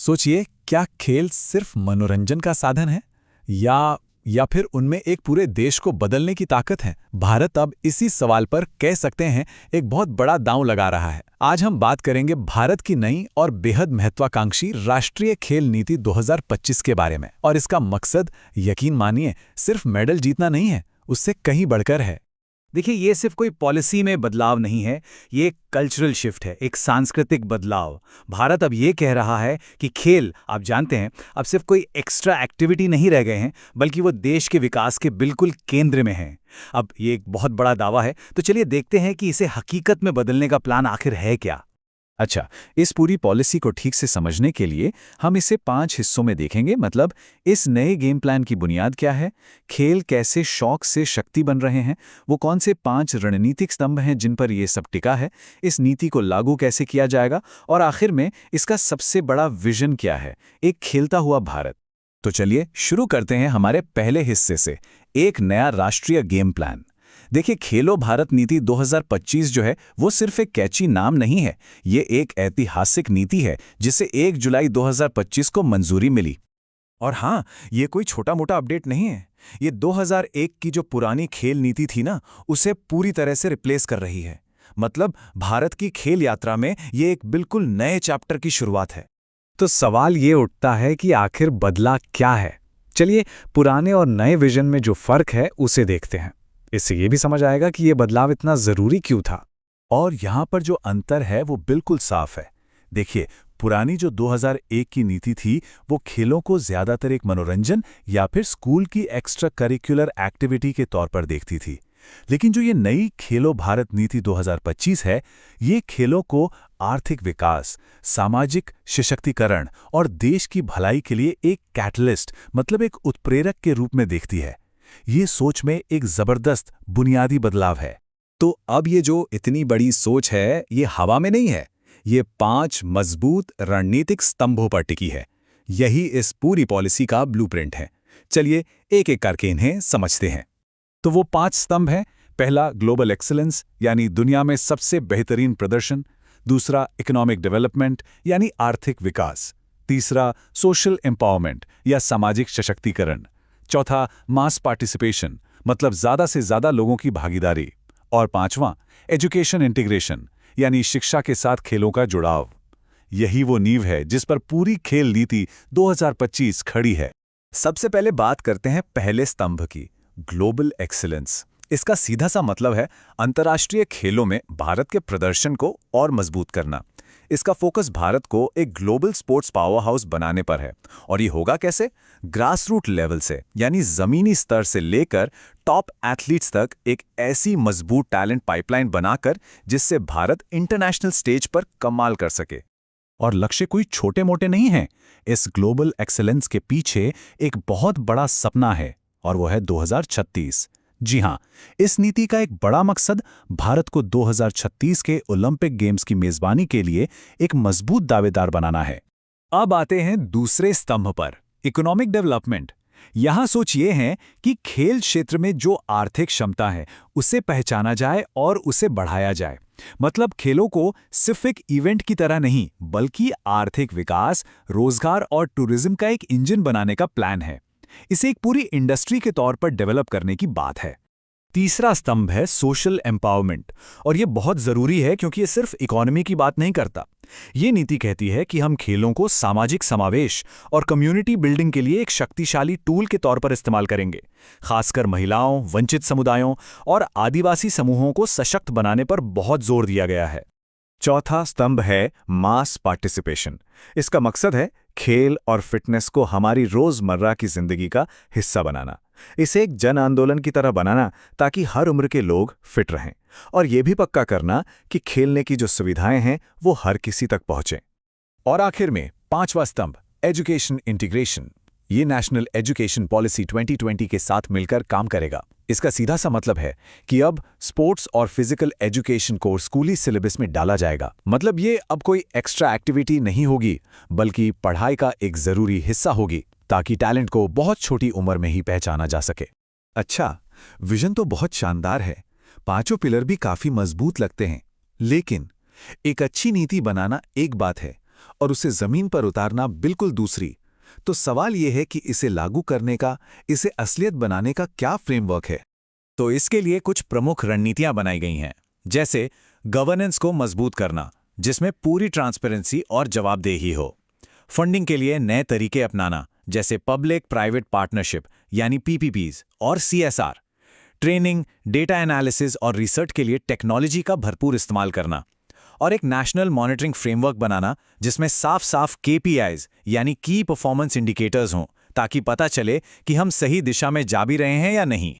सोचिए, क्या खेल सिर्फ मनोरंजन का साधन है या फिर उनमें एक पूरे देश को बदलने की ताकत है? भारत अब इसी सवाल पर कह सकते हैं एक बहुत बड़ा दांव लगा रहा है। आज हम बात करेंगे भारत की नई और बेहद महत्वाकांक्षी राष्ट्रीय खेल नीति 2025 के बारे में। और इसका मकसद, यकीन मानिए, सिर्फ मेडल जीतना नहीं है, उससे कहीं बढ़कर है। देखिए, ये सिर्फ कोई पॉलिसी में बदलाव नहीं है, ये एक कल्चरल शिफ्ट है, एक सांस्कृतिक बदलाव। भारत अब ये कह रहा है कि खेल, आप जानते हैं, अब सिर्फ कोई एक्स्ट्रा एक्टिविटी नहीं रह गए हैं, बल्कि वो देश के विकास के बिल्कुल केंद्र में हैं। अब ये एक बहुत बड़ा दावा है, तो चलिए देखते हैं कि इसे हकीकत में बदलने का प्लान आखिर है क्या। अच्छा, इस पूरी पॉलिसी को ठीक से समझने के लिए हम इसे 5 हिस्सों में देखेंगे। मतलब, इस नए गेम प्लान की बुनियाद क्या है, खेल कैसे शौक से शक्ति बन रहे हैं, वो कौन से 5 रणनीतिक स्तंभ हैं जिन पर ये सब टिका है, इस नीति को लागू कैसे किया जाएगा, और आखिर में इसका सबसे बड़ा विजन क्या है, एक खेलता हुआ भारत। तो चलिए शुरू करते हैं हमारे पहले हिस्से से, एक नया राष्ट्रीय गेम प्लान। देखिए, खेलो भारत नीति 2025 जो है वो सिर्फ एक कैची नाम नहीं है, ये एक ऐतिहासिक नीति है जिसे 1 जुलाई 2025 को मंजूरी मिली। और हाँ, ये कोई छोटा मोटा अपडेट नहीं है, ये 2001 की जो पुरानी खेल नीति थी ना, उसे पूरी तरह से रिप्लेस कर रही है। मतलब, भारत की खेल यात्रा में ये एक बिल्कुल नए चैप्टर की शुरुआत है। तो सवाल ये उठता है कि आखिर बदला क्या है। चलिए, पुराने और नए विजन में जो फर्क है उसे देखते हैं। इससे ये भी समझ आएगा कि ये बदलाव इतना जरूरी क्यों था। और यहाँ पर जो अंतर है वो बिल्कुल साफ है। देखिए, पुरानी जो 2001 की नीति थी वो खेलों को ज्यादातर एक मनोरंजन या फिर स्कूल की एक्स्ट्रा करिकुलर एक्टिविटी के तौर पर देखती थी। लेकिन जो ये नई खेलो भारत नीति 2025 है, ये खेलों को आर्थिक विकास, सामाजिक सशक्तिकरण और देश की भलाई के लिए एक कैटलिस्ट, मतलब एक उत्प्रेरक के रूप में देखती है। ये सोच में एक जबरदस्त बुनियादी बदलाव है। तो अब ये जो इतनी बड़ी सोच है, ये हवा में नहीं है, ये 5 मजबूत रणनीतिक स्तंभों पर टिकी है। यही इस पूरी पॉलिसी का ब्लूप्रिंट है। चलिए एक एक करके इन्हें समझते हैं। तो वो 5 स्तंभ हैं। पहला, ग्लोबल एक्सीलेंस, यानी दुनिया में सबसे बेहतरीन प्रदर्शन। दूसरा, इकोनॉमिक डेवलपमेंट, यानी आर्थिक विकास। तीसरा, सोशल एम्पावरमेंट या सामाजिक सशक्तिकरण। चौथा, मास पार्टिसिपेशन, मतलब ज्यादा से ज्यादा लोगों की भागीदारी। और पांचवां, एजुकेशन इंटीग्रेशन, यानी शिक्षा के साथ खेलों का जुड़ाव। यही वो नींव है जिस पर पूरी खेल नीति 2025 खड़ी है। सबसे पहले बात करते हैं पहले स्तंभ की, ग्लोबल एक्सीलेंस। इसका सीधा सा मतलब है अंतर्राष्ट्रीय खेलों में भारत के प्रदर्शन को और मजबूत करना। इसका फोकस भारत को एक ग्लोबल स्पोर्ट्स पावर हाउस बनाने पर है। और ये होगा कैसे? ग्रास रूट लेवल से, यानी जमीनी स्तर से लेकर टॉप एथलीट्स तक एक ऐसी मजबूत टैलेंट पाइपलाइन बनाकर जिससे भारत इंटरनेशनल स्टेज पर कमाल कर सके। और लक्ष्य कोई छोटे मोटे नहीं हैं। इस ग्लोबल एक्सेलेंस के पीछे एक बहुत बड़ा सपना है, और वो है 2036। जी हां, इस नीति का एक बड़ा मकसद भारत को 2036 के ओलंपिक गेम्स की मेजबानी के लिए एक मजबूत दावेदार बनाना है। अब आते हैं दूसरे स्तंभ पर, इकोनॉमिक डेवलपमेंट। यहां सोच ये है कि खेल क्षेत्र में जो आर्थिक क्षमता है उसे पहचाना जाए और उसे बढ़ाया जाए। मतलब, खेलों को सिर्फ एक इवेंट की तरह नहीं, बल्कि आर्थिक विकास, रोजगार और टूरिज्म का एक इंजन बनाने का प्लान है। इसे एक पूरी इंडस्ट्री के तौर पर डेवलप करने की बात है। तीसरा स्तंभ है सोशल एम्पावरमेंट, और यह बहुत जरूरी है क्योंकि ये सिर्फ इकोनॉमी की बात नहीं करता। ये नीति कहती है कि हम खेलों को सामाजिक समावेश और कम्युनिटी बिल्डिंग के लिए एक शक्तिशाली टूल के तौर पर इस्तेमाल करेंगे। खासकर महिलाओं, वंचित समुदायों और आदिवासी समूहों को सशक्त बनाने पर बहुत जोर दिया गया है। चौथा स्तंभ है मास पार्टिसिपेशन। इसका मकसद है खेल और फिटनेस को हमारी रोजमर्रा की जिंदगी का हिस्सा बनाना। इसे एक जन आंदोलन की तरह बनाना ताकि हर उम्र के लोग फिट रहें, और यह भी पक्का करना कि खेलने की जो सुविधाएं हैं वो हर किसी तक पहुंचें। और आखिर में पांचवा स्तंभ, एजुकेशन इंटीग्रेशन। ये नेशनल एजुकेशन पॉलिसी 2020 के साथ मिलकर काम करेगा। इसका सीधा सा मतलब है कि अब स्पोर्ट्स और फिजिकल एजुकेशन को स्कूली सिलेबस में डाला जाएगा। मतलब, ये अब कोई एक्स्ट्रा एक्टिविटी नहीं होगी, बल्कि पढ़ाई का एक जरूरी हिस्सा होगी, ताकि टैलेंट को बहुत छोटी उम्र में ही पहचाना जा सके। अच्छा, विजन तो बहुत शानदार है, पांचों पिलर भी काफी मजबूत लगते हैं। लेकिन एक अच्छी नीति बनाना एक बात है, और उसे जमीन पर उतारना बिल्कुल दूसरी। तो सवाल यह है कि इसे लागू करने का, इसे असलियत बनाने का क्या फ्रेमवर्क है? तो इसके लिए कुछ प्रमुख रणनीतियां बनाई गई हैं, जैसे गवर्नेंस को मजबूत करना, जिसमें पूरी ट्रांसपेरेंसी और जवाबदेही हो। फंडिंग के लिए नए तरीके अपनाना, जैसे पब्लिक प्राइवेट पार्टनरशिप यानी पीपीपीज और सीएसआर। ट्रेनिंग, डेटा एनालिसिस और रिसर्च के लिए टेक्नोलॉजी का भरपूर इस्तेमाल करना। और एक नेशनल मॉनिटरिंग फ्रेमवर्क बनाना जिसमें साफ-साफ केपीआईज यानी की परफॉर्मेंस इंडिकेटर्स हों, ताकि पता चले कि हम सही दिशा में जा भी रहे हैं या नहीं।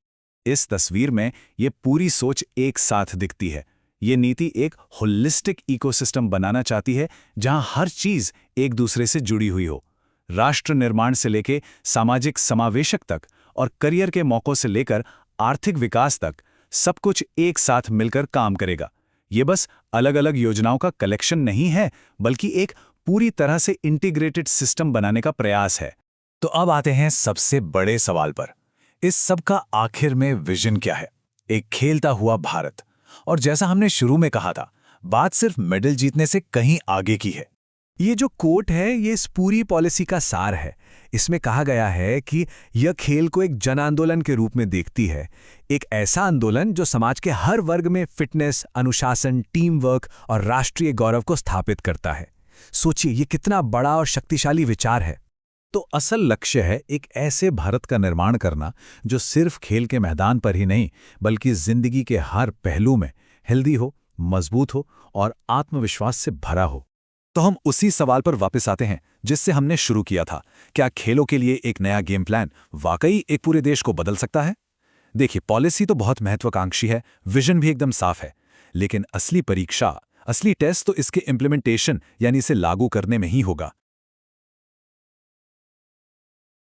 इस तस्वीर में ये पूरी सोच एक साथ दिखती है। ये नीति एक होलिस्टिक इकोसिस्टम बनाना चाहती है जहां हर चीज एक दूसरे से जुड़ी हुई हो। राष्ट्र निर्माण से लेकर सामाजिक समावेशक तक और करियर के मौकों से लेकर आर्थिक विकास तक सब कुछ एक साथ मिलकर काम करेगा। ये बस अलग-अलग योजनाओं का कलेक्शन नहीं है, बल्कि एक पूरी तरह से इंटीग्रेटेड सिस्टम बनाने का प्रयास है। तो अब आते हैं सबसे बड़े सवाल पर। इस सब का आखिर में विजन क्या है? एक खेलता हुआ भारत। और जैसा हमने शुरू में कहा था, बात सिर्फ मेडल जीतने से कहीं आगे की है। ये जो कोट है, ये इस पूरी पॉलिसी का सार है। इसमें कहा गया है कि यह खेल को एक जन आंदोलन के रूप में देखती है, एक ऐसा आंदोलन जो समाज के हर वर्ग में फिटनेस, अनुशासन, टीम वर्क और राष्ट्रीय गौरव को स्थापित करता है। सोचिए, ये कितना बड़ा और शक्तिशाली विचार है। तो असल लक्ष्य है एक ऐसे भारत का निर्माण करना जो सिर्फ खेल के मैदान पर ही नहीं, बल्कि जिंदगी के हर पहलू में हेल्दी हो, मजबूत हो और आत्मविश्वास से भरा हो। तो हम उसी सवाल पर वापस आते हैं जिससे हमने शुरू किया था। क्या खेलों के लिए एक नया गेम प्लान वाकई एक पूरे देश को बदल सकता है? देखिए, पॉलिसी तो बहुत महत्वाकांक्षी है, विजन भी एकदम साफ है, लेकिन असली परीक्षा, असली टेस्ट तो इसके इम्प्लीमेंटेशन यानी इसे लागू करने में ही होगा।